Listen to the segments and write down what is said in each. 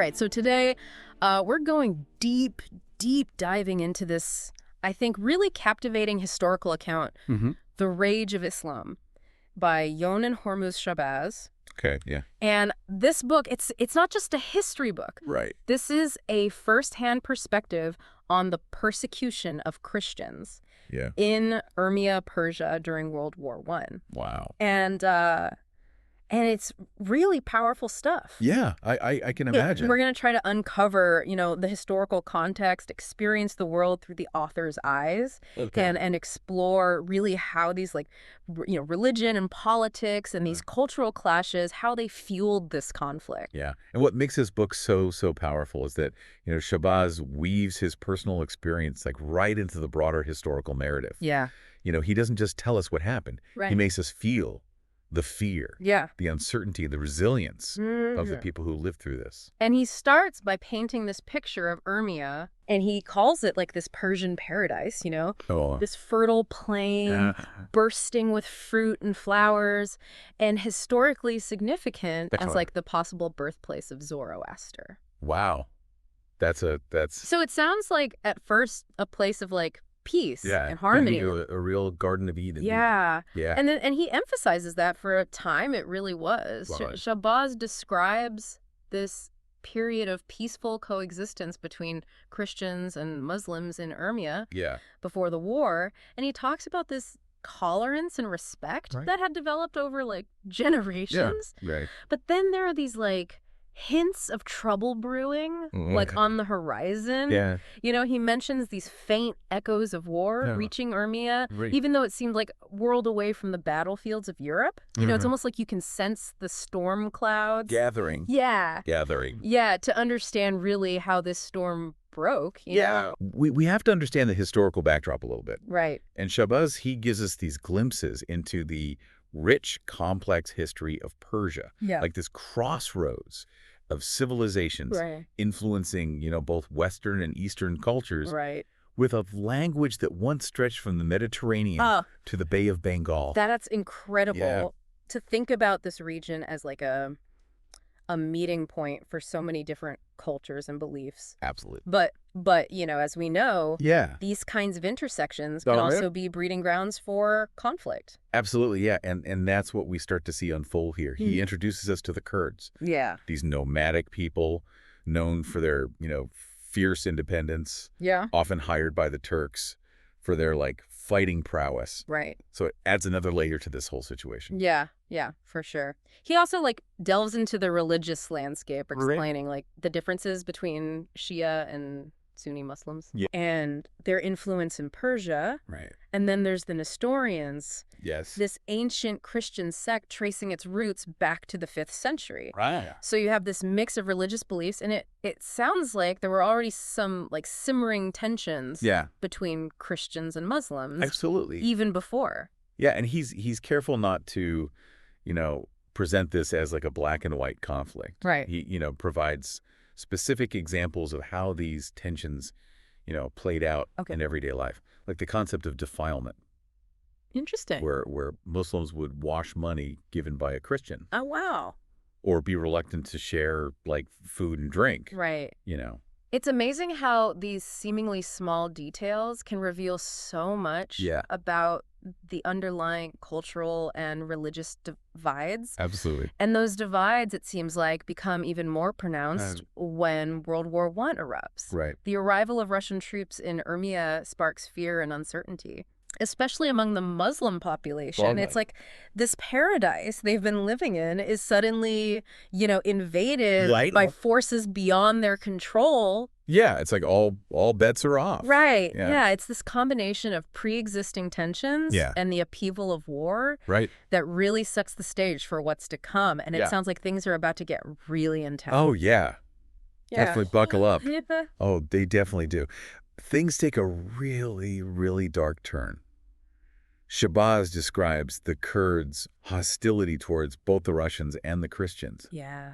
right, so today we're going deep diving into this, I think, really captivating historical account, Mm-hmm. The Rage of Islam by Yonan Hormuz Shabazz. Okay, yeah. And this book, it's not just a history book. Right. This is a first-hand perspective on the persecution of Christians Yeah. in Urmia, Persia during World War I. Wow. And it's really powerful stuff. Yeah, I can imagine. We're going to try to uncover, the historical context, experience the world through the author's eyes, Okay. and explore really how these, religion and politics and these cultural clashes, how they fueled this conflict. Yeah. And what makes this book so powerful is that, Shabazz weaves his personal experience like right into the broader historical narrative. Yeah. He doesn't just tell us what happened. Right. He makes us feel the fear, Yeah. the uncertainty, the resilience of the people who lived through this. And he starts by painting this picture of Urmia, and he calls it like this Persian paradise, Oh. this fertile plain bursting with fruit and flowers, and historically significant as like the possible birthplace of Zoroaster. Wow. That's So it sounds like at first a place of like peace yeah, and harmony. A real Garden of Eden. Yeah. Yeah. And he emphasizes that for a time it really was. Right. Shabazz describes this period of peaceful coexistence between Christians and Muslims in Urmia Yeah. before the war, and he talks about this tolerance and respect Right. that had developed over like generations. Yeah. Right. But then there are these like hints of trouble brewing, like on the horizon. Yeah. He mentions these faint echoes of war Yeah. reaching Urmia, Right. even though it seemed like a world away from the battlefields of Europe. It's almost like you can sense the storm clouds. Gathering. Yeah. Gathering. Yeah, to understand really how this storm broke. you know? We have to understand the historical backdrop a little bit. Right. And Shabazz, he gives us these glimpses into the rich, complex history of Persia. Yeah. Like this crossroads of civilizations Right. influencing, both Western and Eastern cultures Right. with a language that once stretched from the Mediterranean to the Bay of Bengal. That's incredible. Yeah. To think about this region as like a meeting point for so many different cultures and beliefs. Absolutely. But as we know, Yeah. these kinds of intersections can Oh, yeah. also be breeding grounds for conflict. Absolutely, yeah. And that's what we start to see unfold here. He introduces us to the Kurds, Yeah. these nomadic people known for their, fierce independence, Yeah. often hired by the Turks for their, fighting prowess. Right. So it adds another layer to this whole situation. Yeah, for sure. He also delves into the religious landscape, explaining the differences between Shia and Sunni Muslims and their influence in Persia. Right. And then there's the Nestorians, Yes. this ancient Christian sect tracing its roots back to the 5th century. Right. So you have this mix of religious beliefs, and it sounds like there were already some simmering tensions between Christians and Muslims. Absolutely. Even before. Yeah, and he's careful not to, present this as like a black and white conflict. Right. He, provides specific examples of how these tensions, played out in everyday life. Like the concept of defilement. Interesting. Where Muslims would wash money given by a Christian. Oh, wow. Or be reluctant to share food and drink. Right. You know. It's amazing how these seemingly small details can reveal so much about the underlying cultural and religious divides. Absolutely. And those divides, it seems like, become even more pronounced when World War I erupts. Right. The arrival of Russian troops in Urmia sparks fear and uncertainty, especially among the Muslim population. It's like this paradise they've been living in is suddenly, invaded by forces beyond their control. Yeah, it's like all bets are off. Right. Yeah, it's this combination of pre-existing tensions and the upheaval of war that really sets the stage for what's to come. And it sounds like things are about to get really intense. Oh, yeah. Definitely buckle up. Oh, they definitely do. Things take a really, really dark turn. Shabazz describes the Kurds' hostility towards both the Russians and the Christians. Yeah.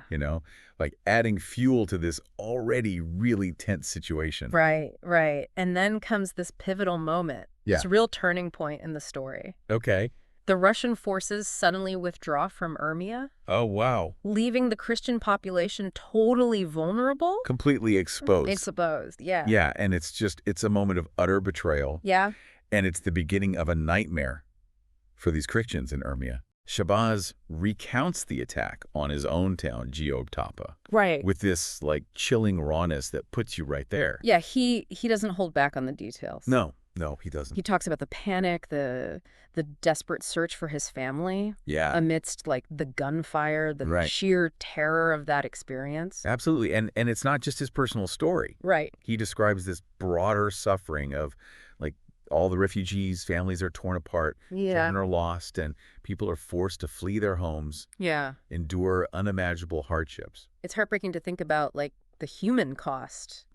Adding fuel to this already really tense situation. Right. And then comes this pivotal moment. Yeah. This real turning point in the story. Okay. the Russian forces suddenly withdraw from Urmia. Oh, wow. Leaving the Christian population totally vulnerable. Completely exposed. Exposed, yeah. Yeah, and it's a moment of utter betrayal. Yeah. And it's the beginning of a nightmare for these Christians in Urmia. Shabazz recounts the attack on his own town, Geogtapa. Right. With this, like, chilling rawness that puts you right there. Yeah, he doesn't hold back on the details. No, he doesn't. He talks about the panic, the desperate search for his family. Yeah. Amidst, like, the gunfire, the sheer terror of that experience. Absolutely. And it's not just his personal story. Right. He describes this broader suffering of, like, all the refugees, families are torn apart, children are lost, and people are forced to flee their homes, endure unimaginable hardships. It's heartbreaking to think about, like, the human cost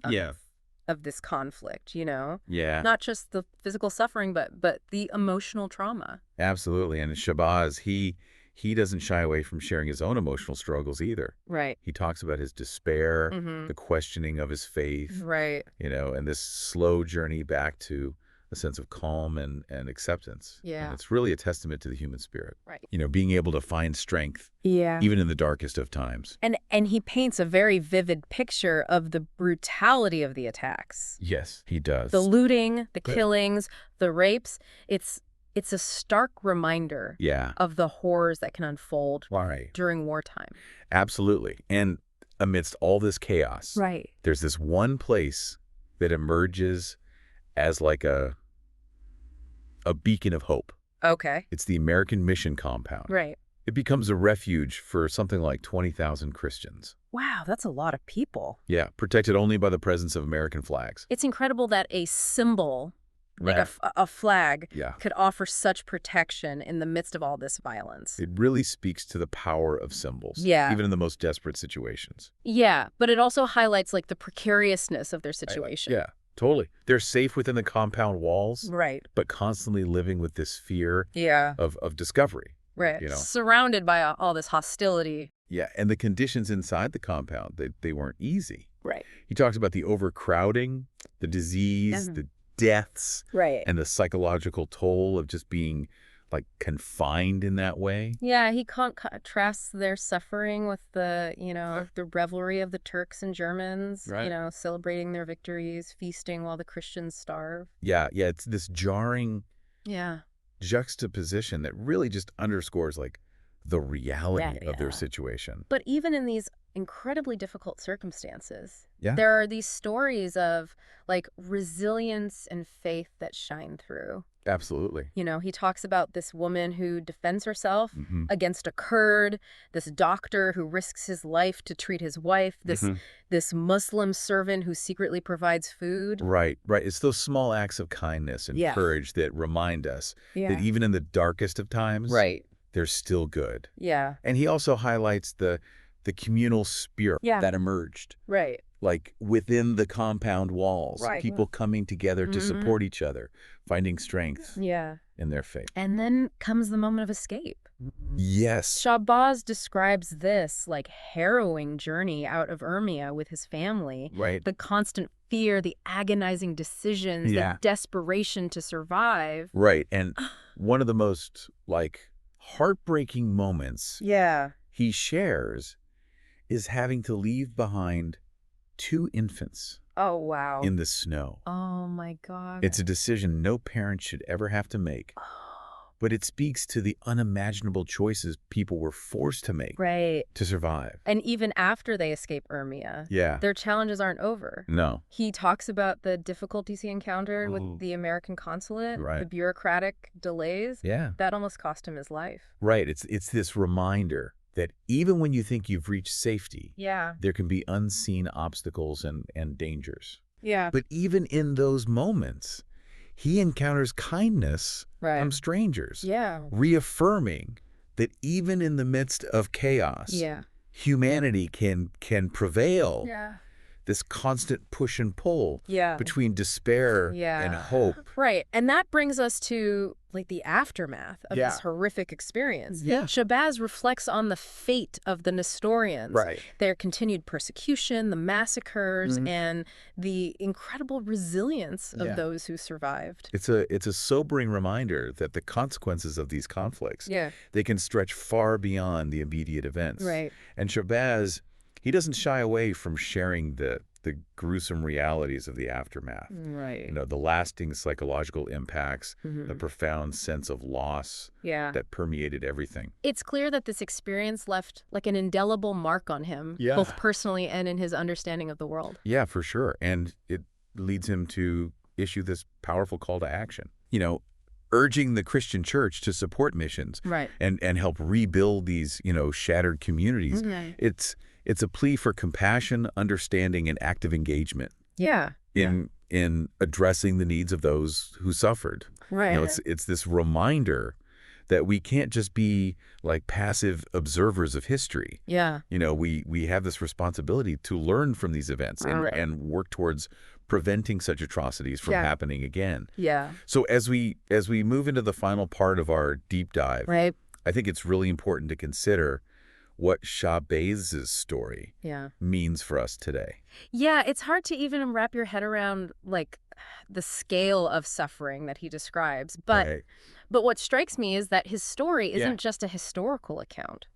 of this conflict, you know? Yeah. Not just the physical suffering, but the emotional trauma. Absolutely. And Shabazz, he doesn't shy away from sharing his own emotional struggles either. Right. He talks about his despair, the questioning of his faith, you know, and this slow journey back to a sense of calm and acceptance. Yeah. And it's really a testament to the human spirit. Right. You know, being able to find strength even in the darkest of times. And he paints a very vivid picture of the brutality of the attacks. Yes, he does. The looting, the killings, the rapes. It's a stark reminder of the horrors that can unfold during wartime. Absolutely. And amidst all this chaos, there's this one place that emerges as like a beacon of hope. Okay. It's the American Mission Compound. Right. It becomes a refuge for something like 20,000 Christians. Wow, that's a lot of people. Yeah, protected only by the presence of American flags. It's incredible that a symbol, like a flag, could offer such protection in the midst of all this violence. It really speaks to the power of symbols, even in the most desperate situations. Yeah, but it also highlights, like, the precariousness of their situation. Yeah. Totally. They're safe within the compound walls, but constantly living with this fear of discovery. Right. You know? Surrounded by all this hostility. Yeah, and the conditions inside the compound, they weren't easy. Right. He talks about the overcrowding, the disease, the deaths, and the psychological toll of just being, like, confined in that way. Yeah, he contrasts their suffering with the, you know, the revelry of the Turks and Germans, you know, celebrating their victories, feasting while the Christians starve. Yeah, it's this jarring juxtaposition that really just underscores, like, the reality of their situation. But even in these incredibly difficult circumstances, there are these stories of, like, resilience and faith that shine through. Absolutely. You know, he talks about this woman who defends herself against a Kurd, this doctor who risks his life to treat his wife, this Muslim servant who secretly provides food. Right. It's those small acts of kindness and courage that remind us that even in the darkest of times, there's still good. Yeah. And he also highlights the communal spirit that emerged. Right. Like within the compound walls, people coming together to support each other, finding strength in their faith. And then comes the moment of escape. Yes. Shabazz describes this, like, harrowing journey out of Urmia with his family. Right. The constant fear, the agonizing decisions, the desperation to survive. Right. And one of the most, like, heartbreaking moments he shares is having to leave behind 2 infants. Oh, wow. In the snow. Oh, my God. It's a decision no parent should ever have to make. But it speaks to the unimaginable choices people were forced to make to survive. And even after they escape Urmia, their challenges aren't over. No. He talks about the difficulties he encountered with the American consulate, the bureaucratic delays. That almost cost him his life. Right. It's this reminder that even when you think you've reached safety, there can be unseen obstacles and dangers. But even in those moments, he encounters kindness from strangers, reaffirming that even in the midst of chaos, humanity can prevail. This constant push and pull between despair and hope. Right. And that brings us to like the aftermath of this horrific experience. Yeah. Shabazz reflects on the fate of the Nestorians, their continued persecution, the massacres, and the incredible resilience of those who survived. It's a sobering reminder that the consequences of these conflicts, they can stretch far beyond the immediate events. Right. And Shabazz, he doesn't shy away from sharing the gruesome realities of the aftermath. Right. You know, the lasting psychological impacts, the profound sense of loss that permeated everything. It's clear that this experience left like an indelible mark on him, both personally and in his understanding of the world. Yeah, for sure. And it leads him to issue this powerful call to action. You know, urging the Christian church to support missions and help rebuild these, shattered communities. It's a plea for compassion, understanding, and active engagement. In addressing the needs of those who suffered. Right. It's this reminder that we can't just be like passive observers of history. We have this responsibility to learn from these events and work towards preventing such atrocities from happening again. So as we move into the final part of our deep dive, I think it's really important to consider what Shabazz's story means for us today. It's hard to even wrap your head around like the scale of suffering that he describes. But what strikes me is that his story isn't just a historical account.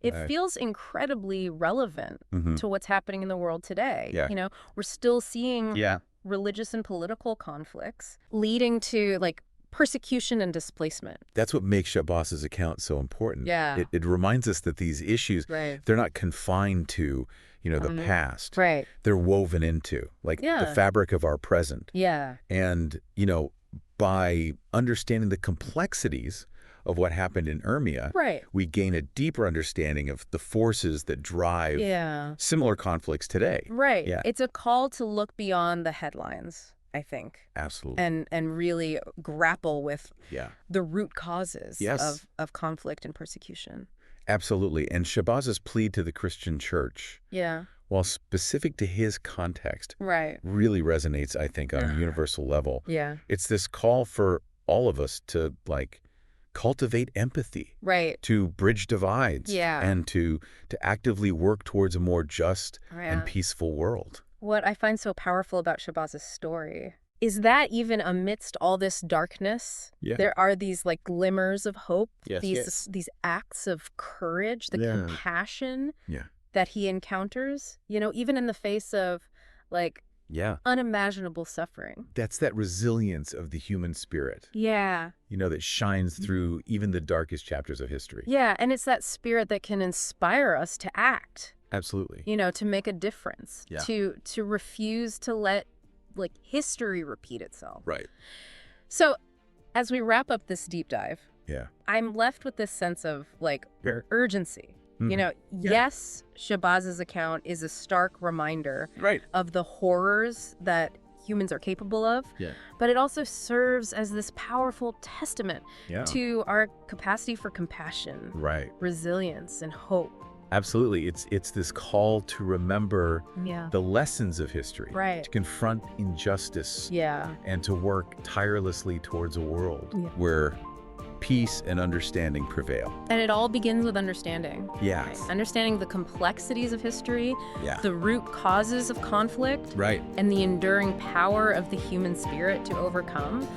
It feels incredibly relevant to what's happening in the world today. We're still seeing religious and political conflicts leading to like persecution and displacement. That's what makes Shabazz's account so important. It reminds us that these issues, they're not confined to, the past. They're woven into, like, the fabric of our present. And, by understanding the complexities of what happened in Urmia, we gain a deeper understanding of the forces that drive similar conflicts today. It's a call to look beyond the headlines, I think. Absolutely. And really grapple with the root causes of conflict and persecution. Absolutely. And Shabazz's plea to the Christian church, while specific to his context, really resonates, I think, on a universal level. It's this call for all of us to, like, cultivate empathy, to bridge divides, and to actively work towards a more just and peaceful world. What I find so powerful about Shabazz's story is that even amidst all this darkness, there are these like glimmers of hope, these acts of courage, the compassion that he encounters, even in the face of like unimaginable suffering. That's that resilience of the human spirit. That shines through even the darkest chapters of history. And it's that spirit that can inspire us to act. Absolutely. To make a difference, to refuse to let like history repeat itself. So as we wrap up this deep dive, I'm left with this sense of like urgency. Yes, Shabazz's account is a stark reminder of the horrors that humans are capable of, but it also serves as this powerful testament to our capacity for compassion, resilience, and hope. Absolutely. It's this call to remember the lessons of history, to confront injustice, and to work tirelessly towards a world where peace and understanding prevail. And it all begins with understanding. Understanding the complexities of history, the root causes of conflict, and the enduring power of the human spirit to overcome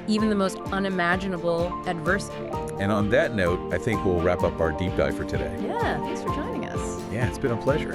even the most unimaginable adversity. And on that note, I think we'll wrap up our deep dive for today. Thanks for joining us. It's been a pleasure.